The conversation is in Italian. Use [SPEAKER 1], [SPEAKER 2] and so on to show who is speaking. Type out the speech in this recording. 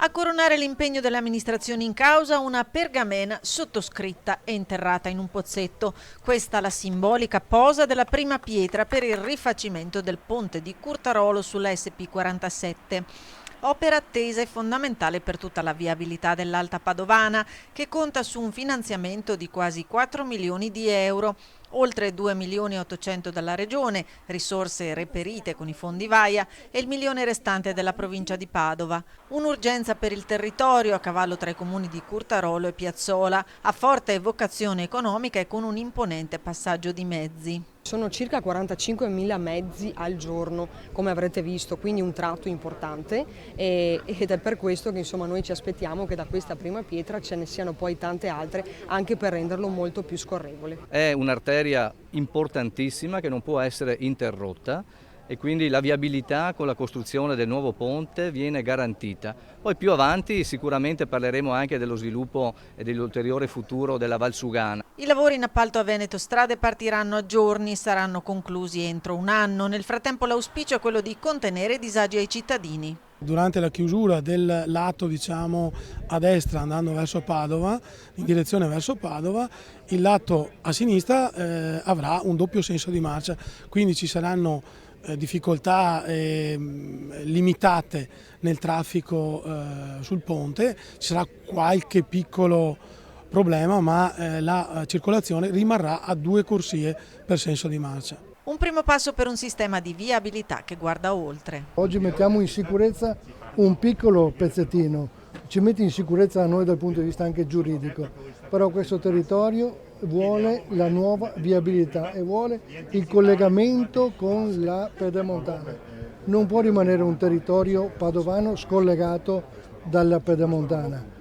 [SPEAKER 1] A coronare l'impegno delle amministrazioni in causa, una pergamena sottoscritta e interrata in un pozzetto. Questa la simbolica posa della prima pietra per il rifacimento del ponte di Curtarolo sulla SP47. Opera attesa e fondamentale per tutta la viabilità dell'Alta Padovana, che conta su un finanziamento di quasi 4 milioni di euro, oltre 2 milioni e 800 dalla Regione, risorse reperite con i fondi VAIA, e il milione restante della provincia di Padova. Un'urgenza per il territorio a cavallo tra i comuni di Curtarolo e Piazzola, a forte vocazione economica e con un imponente passaggio di mezzi.
[SPEAKER 2] Sono circa 45.000 mezzi al giorno, come avrete visto, quindi un tratto importante ed è per questo che noi ci aspettiamo che da questa prima pietra ce ne siano poi tante altre, anche per renderlo molto più scorrevole.
[SPEAKER 3] È un'arteria importantissima che non può essere interrotta e quindi la viabilità con la costruzione del nuovo ponte viene garantita. Poi più avanti sicuramente parleremo anche dello sviluppo e dell'ulteriore futuro della Valsugana.
[SPEAKER 1] I lavori in appalto a Veneto Strade partiranno a giorni, saranno conclusi entro un anno. Nel frattempo l'auspicio è quello di contenere i disagi ai cittadini.
[SPEAKER 4] Durante la chiusura del lato a destra andando verso Padova, in direzione verso Padova, il lato a sinistra avrà un doppio senso di marcia, quindi ci saranno difficoltà limitate nel traffico sul ponte, ci sarà qualche piccolo problema, ma la circolazione rimarrà a 2 corsie per senso di marcia.
[SPEAKER 1] Un primo passo per un sistema di viabilità che guarda oltre.
[SPEAKER 5] Oggi mettiamo in sicurezza un piccolo pezzettino, ci mette in sicurezza a noi dal punto di vista anche giuridico, però questo territorio vuole la nuova viabilità e vuole il collegamento con la pedemontana. Non può rimanere un territorio padovano scollegato dalla pedemontana.